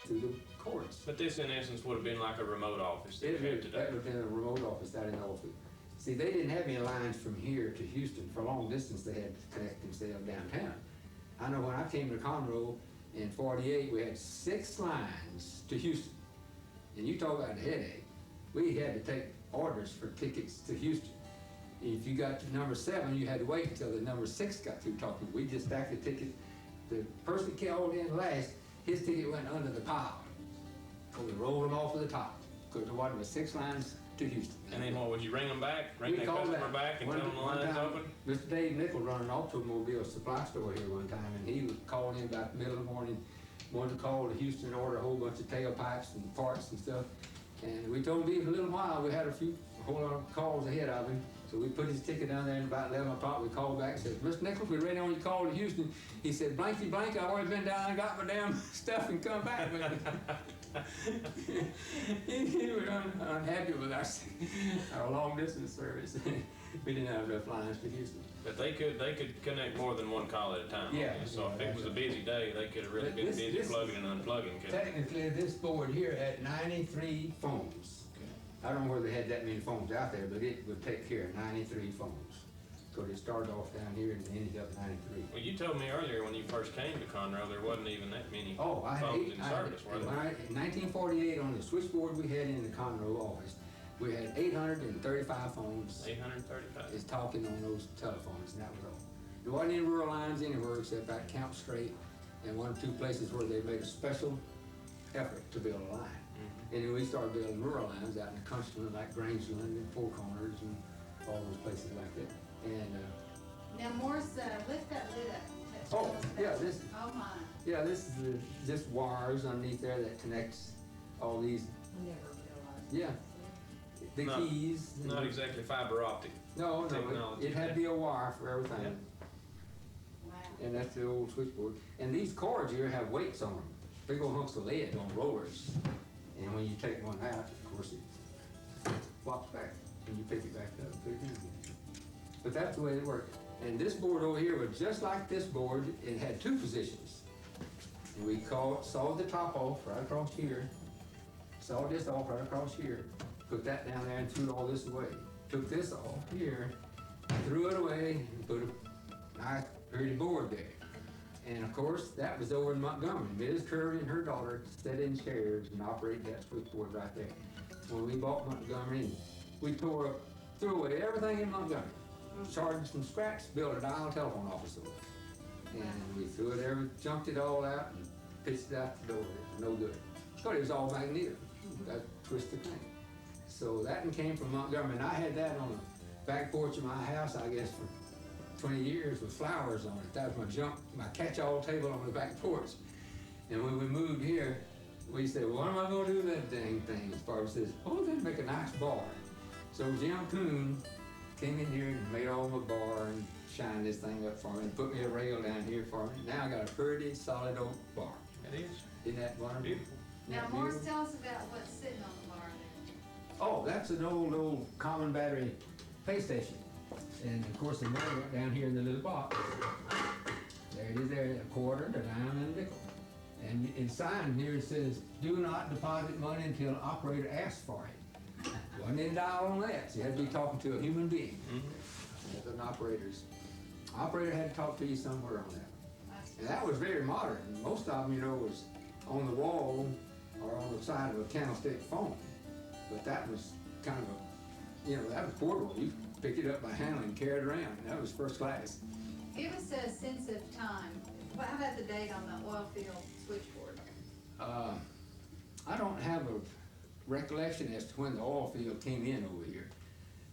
to the courts. But this, in essence, would have been like a remote office that you have today. That would have been a remote office out in Norfolk. See, they didn't have any lines from here to Houston. For a long distance, they had to connect themselves downtown. I know when I came to Conroe in '48, we had 6 lines to Houston. And you talk about a headache. We had to take orders for tickets to Houston. If you got to number 7, you had to wait until the number 6 got through talking. We just stacked the ticket. The person that called in last, his ticket went under the pile. So we rolled them off of the top because there wasn't 6 lines to Houston. And then what, would you ring them back? Ring that customer back and tell them the line's open? Mr. Dave Nichols run an automobile supply store here one time, and he was calling in about the middle of the morning, wanted to call to Houston and order a whole bunch of tailpipes and parts and stuff. And we told him in a little while, we had a whole lot of calls ahead of him. So we put his ticket down there, and about 11 o'clock we called back and said, Mr. Nichols, we're ready on your call to Houston. He said, blanky blank, I've already been down and got my damn stuff and come back. He was unhappy with our long distance service. We didn't have enough lines to Houston. But they could connect more than one call at a time. Yeah. So if it was a busy day, they could have really been busy plugging and unplugging. Technically, this board here had 93 phones. I don't know whether they had that many phones out there, but it would take care of 93 phones. Because it started off down here and ended up 93. Well, you told me earlier when you first came to Conroe, there wasn't even that many phones in service, were there? In 1948, on the switchboard we had in the Conroe office, we had 835 phones. 835? Is talking on those telephones, and that was all. There wasn't any rural lines anywhere except at Camp Straight and 1 or 2 places where they made a special effort to build a line. And then we started building rural lines out in the country, like Grangeland and Four Corners and all those places like that. And now, Morris, lift that lid up. This. Oh my. Yeah, this is just wires underneath there that connects all these. Never realized. Yeah. The keys. Not exactly fiber optic. No, technology. It had to be a wire for everything. Yeah. Wow. And that's the old switchboard. And these cords here have weights on them. Big old hunks of lead on rollers. And when you take one out, of course, it flops back. And you pick it back up and put it in again. But that's the way it worked. And this board over here was just like this board. It had 2 positions. And we sawed the top off right across here. Sawed this off right across here. Put that down there and threw all this away. Took this off here, threw it away, and put a nice pretty board there. And of course, that was over in Montgomery. Ms. Curry and her daughter sat in chairs and operated that switchboard right there. When we bought Montgomery, we threw away everything in Montgomery. Started from scratch, built a dial telephone office over it. And we threw it there, jumped it all out, and pitched it out the door. It was no good. But it was all magnetic, that twisted thing. So that one came from Montgomery, and I had that on the back porch of my house, I guess, for 20 years with flowers on it. That was my catch-all table on the back porch. And when we moved here, we said, well, what am I going to do with that dang thing? And Barbara says, oh, then make a nice bar. So Jim Coon came in here and made all my bar and shined this thing up for me and put me a rail down here for me. Now I got a pretty solid oak bar. It is. Isn't that wonderful? Beautiful. Now, Morris, tell us about what's sitting on the bar there. Oh, that's an old common battery pay station. And of course the money went down here in the little box. There it is there, a quarter, a dime, and a nickel. And inside here it says, do not deposit money until an operator asks for it. Wasn't any dial on that, so you had to be talking to a human being. That's an operator had to talk to you somewhere on that. And that was very modern. Most of them, was on the wall or on the side of a candlestick phone. But that was kind of that was portable. You could pick it up by hand and carry it around. That was first class. Give us a sense of time. How about the date on the oil field switchboard? I don't have a recollection as to when the oil field came in over here.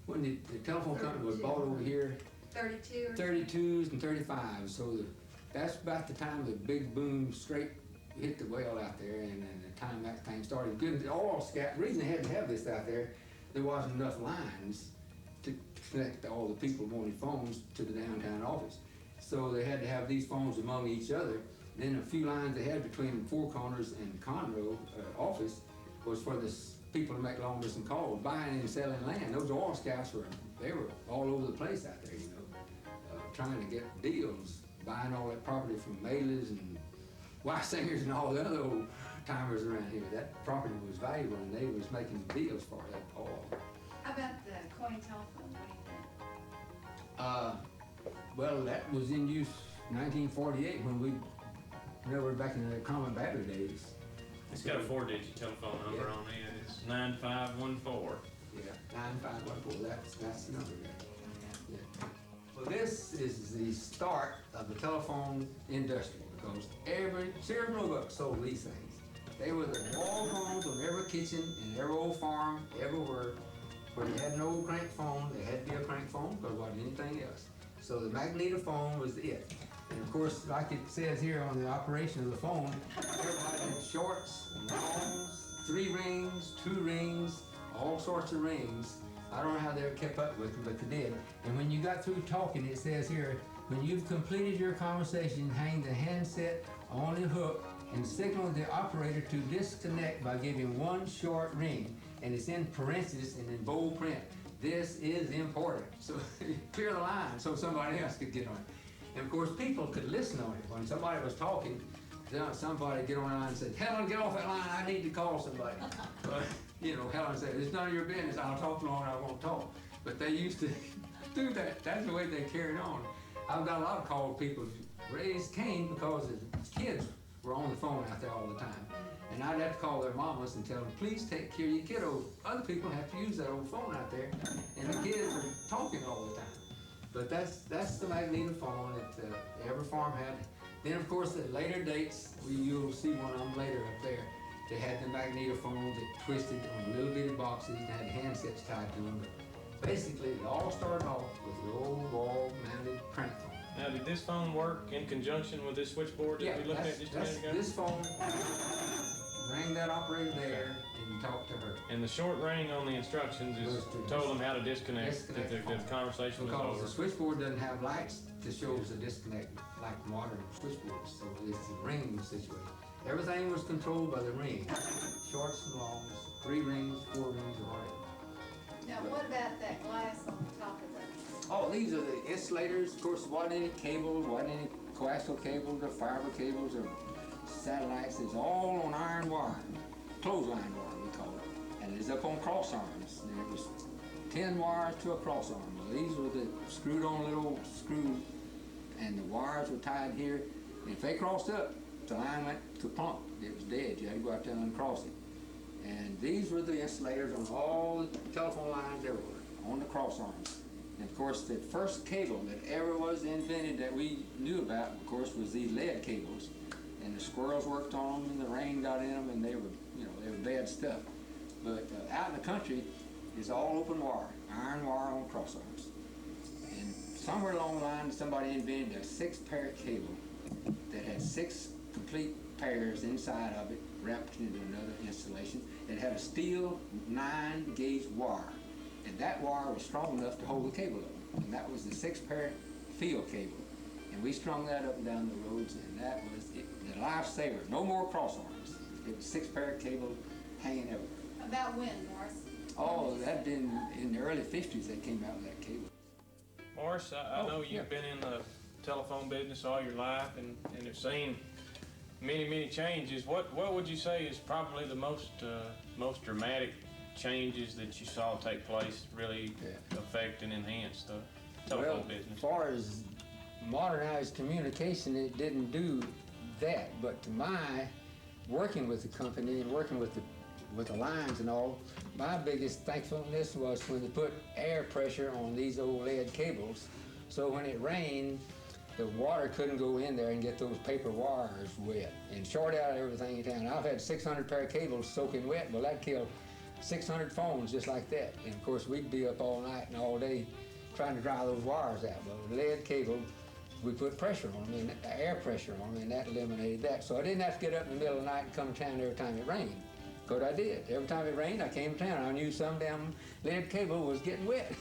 When the telephone company was bought over here, 32 or 32s and 35s. So that's about the time the big boom straight hit the well out there, and the time that thing started. The oil scout, the reason they had to have this out there wasn't enough lines to connect all the people wanting phones to the downtown office. So they had to have these phones among each other. Then a few lines they had between Four Corners and Conroe office was for the people to make long distance calls, buying and selling land. Those oil scouts were all over the place out there, trying to get deals, buying all that property from Mailers and Weissingers and all the other old timers around here. That property was valuable and they was making deals for that oil. How about the coin telephone, what do you think? Well, that was in use 1948 when we were back in the common battery days. It's got a 4-digit telephone number on it. It's 9514. Yeah, 9514, that's the number there. Yeah. Well, this is the start of the telephone industry because Sears Roebuck sold these things. They were the wall phones on every kitchen and every old farm, everywhere. Where they had no crank phone, they had to be a crank phone because there wasn't anything else. So the magnetophone was it. And of course, like it says here on the operation of the phone, everybody had shorts, longs, 3 rings, 2 rings, all sorts of rings. I don't know how they kept up with them, but they did. And when you got through talking, it says here, when you've completed your conversation, hang the handset on the hook and signal the operator to disconnect by giving 1 short ring. And it's in parentheses and in bold print. This is important. So clear the line so somebody else could get on it. And of course, people could listen on it. When somebody was talking, somebody get on the line and said, Helen, get off that line, I need to call somebody. But, you know, Helen said, it's none of your business, I'll talk long, I won't talk. But they used to do that. That's the way they carried on. I've got a lot of calls people raised Cain because the kids were on the phone out there all the time. And I'd have to call their mamas and tell them, please take care of your kiddos. Other people have to use that old phone out there, and the kids are talking all the time. But that's the magnetophone that every farm had. Then, of course, at later dates, you'll see one of them later up there. They had the magnetophones that twisted on little bitty boxes and had handsets tied to them. But basically, it all started off with the old wall-mounted crank phone. Now, did this phone work in conjunction with this switchboard that we looked at just a minute ago? This phone, rang that operator there and talk to her. And the short ring on the instructions is told them how to disconnect if the conversation was over. Because the switchboard doesn't have lights to show us a disconnect like modern switchboards, so it's a ring situation. Everything was controlled by the ring. Shorts and longs, 3 rings, 4 rings, or whatever. Now, what about that glass on the top of that? Oh, these are the insulators. Of course, wasn't any cables, wasn't any coaxial cables or fiber cables or satellites. It's all on iron wire, clothesline wire we call it. And it's up on cross arms. And it was 10 wires to a cross arm. Well, these were the screwed on little screws, and the wires were tied here. And if they crossed up, the line went kaplunk. It was dead. You had to go out there and uncross it. And these were the insulators on all the telephone lines everywhere, on the cross arms. And of course, the first cable that ever was invented that we knew about, of course, was these lead cables. And the squirrels worked on them, and the rain got in them, and they were, you know, they were bad stuff. But out in the country, it's all open wire, iron wire on cross arms. And somewhere along the line, somebody invented a 6-pair cable that had 6 complete pairs inside of it, wrapped into another installation. It had a steel 9-gauge wire. And that wire was strong enough to hold the cable up. And that was the 6-pair field cable. And we strung that up and down the roads, and that was it, the lifesaver. No more cross arms. It was 6-pair cable hanging everywhere. About when, Morris? Oh, that'd been in the early 50s they came out with that cable. Morris, I know you've been in the telephone business all your life and have seen many changes. What would you say is probably the most dramatic changes that you saw take place really affect and enhance the telephone business? As far as modernized communication, it didn't do that. But to my working with the company and working with the lines and all, my biggest thankfulness was when they put air pressure on these old lead cables. So when it rained, the water couldn't go in there and get those paper wires wet and short out everything in town. I've had 600 pair of cables soaking wet. Well, that killed 600 phones just like that. And of course, we'd be up all night and all day trying to dry those wires out. But with lead cable, we put pressure on them, and air pressure on them, and that eliminated that. So I didn't have to get up in the middle of the night and come to town every time it rained. Because I did. Every time it rained, I came to town. I knew some damn lead cable was getting wet.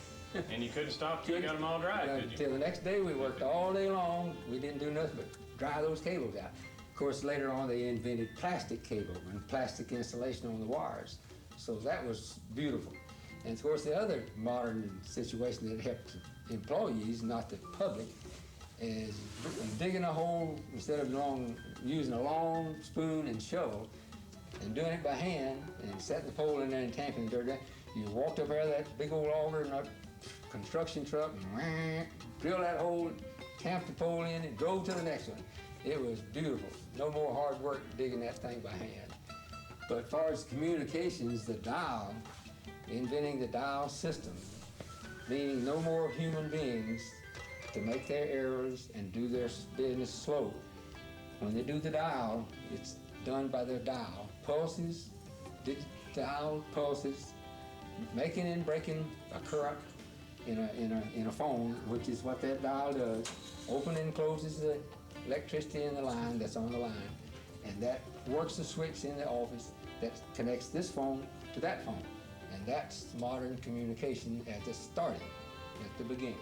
And you couldn't stop till you got them all dry, could you? Till the next day, we worked all day long. We didn't do nothing but dry those cables out. Of course, later on, they invented plastic cable and plastic insulation on the wires. So that was beautiful. And of course, the other modern situation that helped employees, not the public, is digging a hole instead of using a long spoon and shovel. and doing it by hand and setting the pole in there and tamping dirt down. You walked up there that big old auger and that construction truck and drill that hole, tamp the pole in and drove to the next one. It was beautiful. No more hard work digging that thing by hand. But as far as communications, the dial, inventing the dial system, meaning no more human beings to make their errors and do their business slow. When they do the dial, it's done by their dial. Pulses, dial pulses, making and breaking a current in a phone, which is what that dial does. Opens and closes the electricity in the line that's on the line, and that works the switch in the office that connects this phone to that phone. And that's modern communication at the starting, at the beginning.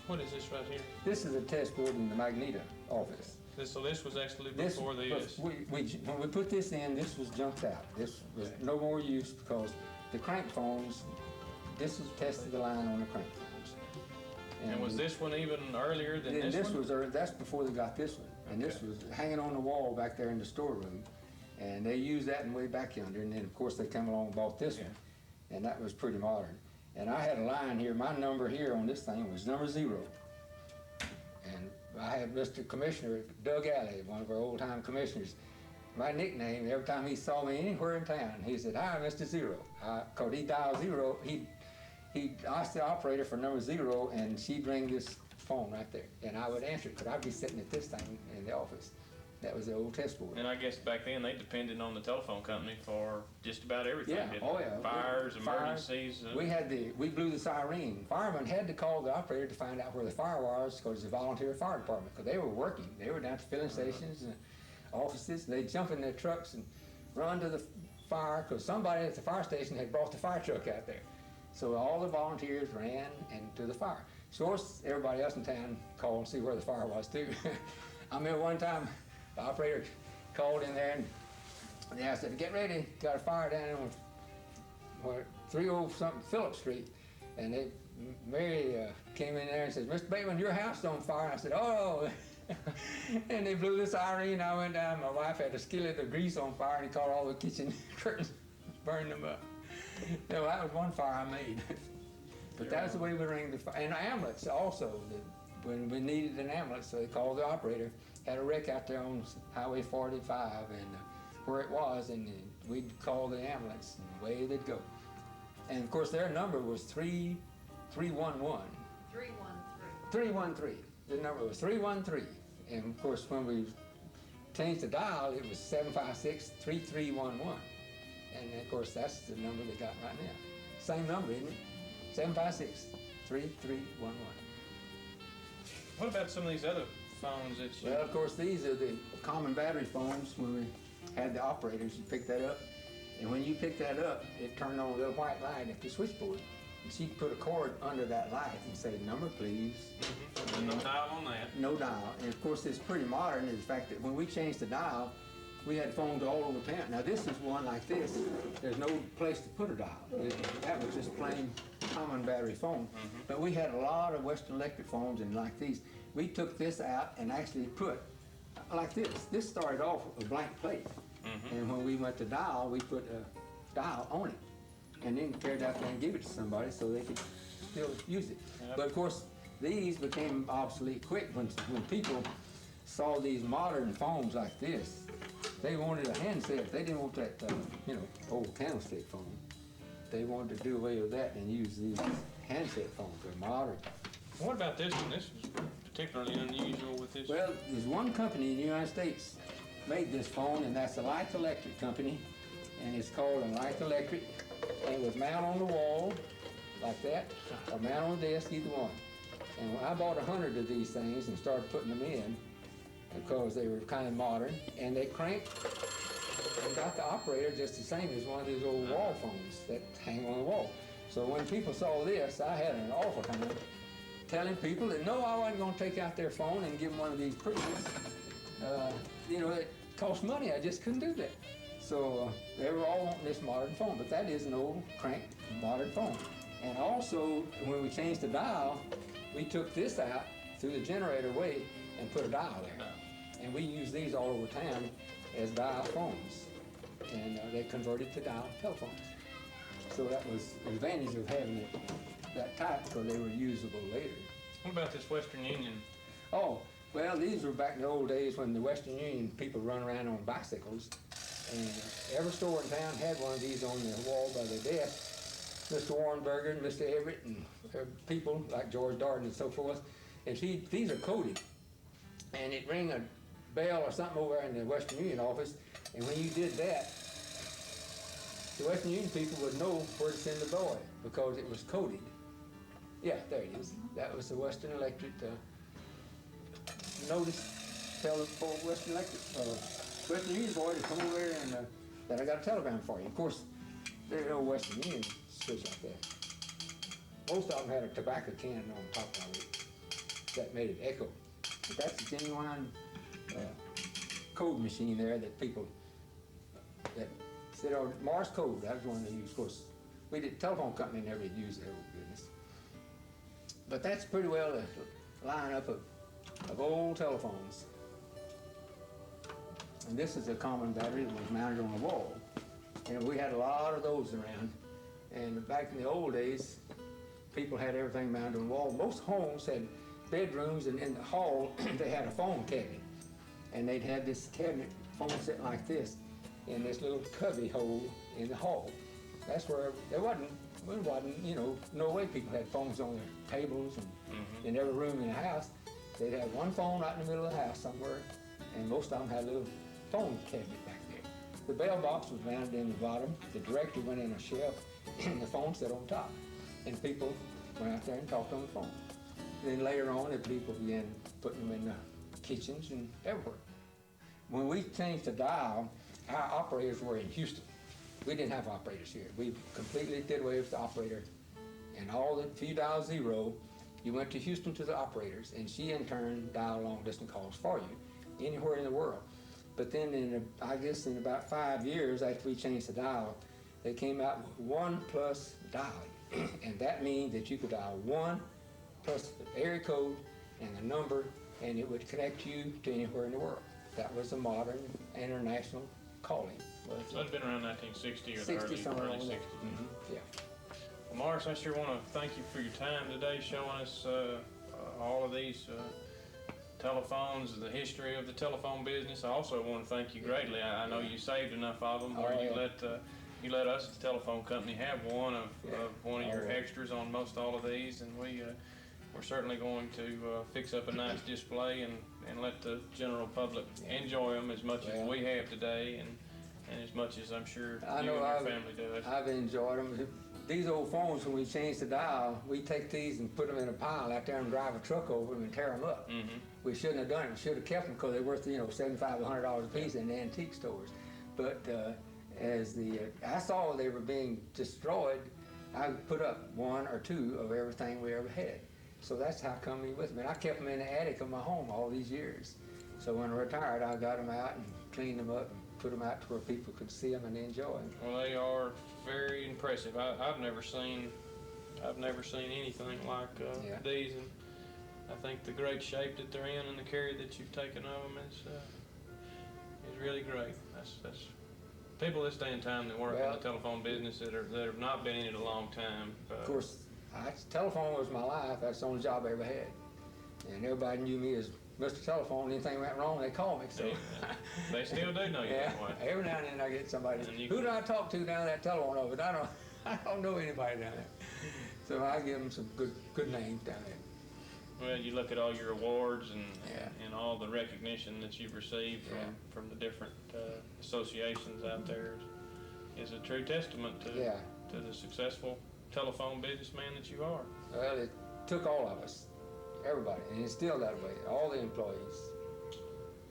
What is this right here? This is a test board in the Magneto office. So this was actually before this. When we put this in, this was junked out. This was no more use because the crank phones, this was tested the line on the crank phones. And was this one even earlier than this one? That's before they got this one. And this was hanging on the wall back there in the storeroom. And they used that in way back yonder. And then, of course, they come along and bought this one. And that was pretty modern. And I had a line here. My number here on this thing was number 0. And I had Mr. Commissioner Doug Alley, one of our old-time commissioners. My nickname, every time he saw me anywhere in town, he said, "Hi, Mr. Zero." Because he dialed 0. He asked the operator for number 0, and she'd ring this phone right there. And I would answer it, because I'd be sitting at this thing in the office. That was the old test board. And I guess back then they depended on the telephone company for just about everything. Yeah, didn't oh they? yeah. Fires, emergencies. We blew the siren. Firemen had to call the operator to find out where the fire was, because it's a volunteer fire department, because they were working. They were down at the filling stations and offices, and they'd jump in their trucks and run to the fire, because somebody at the fire station had brought the fire truck out there. So all the volunteers ran to the fire. So of course, everybody else in town called and see where the fire was too. I remember one time, the operator called in there and they asked her to get ready. Got a fire down in 30-something Phillip Street. And Mary came in there and said, "Mr. Bateman, your house is on fire." I said, "Oh." And they blew the siren. I went down. My wife had a skillet of grease on fire, and he caught all the kitchen curtains, burned them up. So that was one fire I made. But that's the way we ring the fire. And ambulance also. When we needed an ambulance, so they called the operator. Had a wreck out there on Highway 45 and where it was, and we'd call the ambulance, and away they'd go. And of course, their number was 311. 313. The number was 313. And of course, when we changed the dial, it was 756-3311. And of course, that's the number they got right now. Same number, isn't it? 756-3311. What about some of these other phones that you... Well, of course, these are the common battery phones. When we had the operators, you pick that up. And when you pick that up, it turned on a little white light at the switchboard. And she'd put a cord under that light and say, "Number, please." Mm-hmm. No dial on that. No dial. And of course, it's pretty modern in the fact that when we changed the dial, we had phones all over town. Now, this is one like this. There's no place to put a dial. That was just plain common battery phone. Mm-hmm. But we had a lot of Western Electric phones, and like these, we took this out and actually put, like this. This started off with a blank plate. Mm-hmm. And when we went to dial, we put a dial on it. And then carried it out there and give it to somebody so they could still use it. Yep. But of course, these became obsolete quick when people saw these modern phones like this. They wanted a handset. They didn't want that, old candlestick phone. They wanted to do away with that and use these handset phones. They're modern. What about this one? This was particularly unusual with this. Well, there's one company in the United States made this phone, and that's the Light Electric Company, and it's called a Light Electric. And it was mounted on the wall like that, or mounted on the desk, either one. And I bought 100 of these things and started putting them in because they were kind of modern, and they cranked and got the operator just the same as one of these old wall phones that hang on the wall. So when people saw this, I had an awful time telling people that no, I wasn't going to take out their phone and give them one of these pretties. It cost money. I just couldn't do that. So they were all wanting this modern phone, but that is an old crank modern phone. And also, when we changed the dial, we took this out through the generator way and put a dial there. And we use these all over town as dial phones. and they converted to dial telephones. So that was the advantage of having it that type, because they were usable later. What about this Western Union? Oh, well, these were back in the old days when the Western Union people run around on bicycles, and every store in town had one of these on the wall by their desk. Mr. Warrenberger and Mr. Everett and people like George Darden and so forth. And these are coded, and it rang a bell or something over in the Western Union office, and when you did that, the Western Union people would know where to send the boy because it was coded. Yeah, there it is. That was the Western Electric notice. Tell the Western Electric, Western Union boy to come over there and that I got a telegram for you. Of course, there's no Western Union switch like that. Most of them had a tobacco can on top of it that made it echo. But that's a genuine code machine there that people that said, oh, Morse code, that was one they used. Of course, we did, telephone company never used that old goodness. But that's pretty well a lineup of old telephones. And this is a common battery that was mounted on the wall. And we had a lot of those around. And back in the old days, people had everything mounted on the wall. Most homes had bedrooms, and in the hall, they had a phone cabinet. And they'd have this cabinet, phone set like this, in this little cubby hole in the hall. That's where there wasn't, you know, no way people had phones on their tables and in every room in the house. They'd have one phone out in the middle of the house somewhere, and most of them had a little phone cabinet back there. The bell box was mounted in the bottom, the directory went in a shelf, and the phone sat on top. And people went out there and talked on the phone. Then later on, the people began putting them in the kitchens and everywhere. When we changed the dial, our operators were in Houston. We didn't have operators here. We completely did away with the operator. And if you dial 0, you went to Houston to the operators, and she in turn dialed long distance calls for you, anywhere in the world. But then I guess in about 5 years after we changed the dial, they came out with 1+ dialing. And that means that you could dial 1 plus the area code and the number, and it would connect you to anywhere in the world. That was a modern international calling. So it's been around 1960 or 60 the early somewhere 60s. Yeah. Well, Morris, I sure want to thank you for your time today, showing us all of these telephones, the history of the telephone business. I also want to thank you greatly. I know you saved enough of them where you let us at the telephone company have one of your extras on most all of these, and we're certainly going to fix up a nice display and let the general public enjoy them as much as we have today, and as much as I'm sure you and your family does. I've enjoyed them. These old phones, when we changed the dial, we take these and put them in a pile out there and drive a truck over them and tear them up. We shouldn't have done it. We should have kept them because they're worth, $75 to $100 a piece in the antique stores. But I saw they were being destroyed, I put up 1 or 2 of everything we ever had. So that's how come he with me. And I kept them in the attic of my home all these years. So when I retired, I got them out and cleaned them up and put them out to where people could see them and enjoy them. Well, they are very impressive. I've never seen anything like these, and I think the great shape that they're in and the care that you've taken of them is really great. That's people this day and time that work in the telephone business that have not been in it a long time. Of course, telephone was my life. That's the only job I ever had, and everybody knew me as Mr. Telephone. Anything went wrong, they called me. So they still do know you that way. Every now and then I get somebody. Who do I talk to down that telephone over? I don't know anybody down there. So I give them some good names down there. Well, you look at all your awards and all the recognition that you've received from the different associations out there is a true testament to the successful telephone businessman that you are. Well, it took all of us, everybody, and it's still that way. All the employees,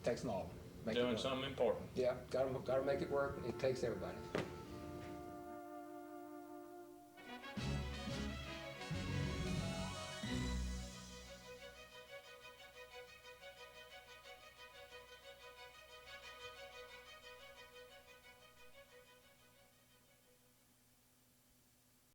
takes them all. Doing something important. Yeah, got to make it work. It takes everybody.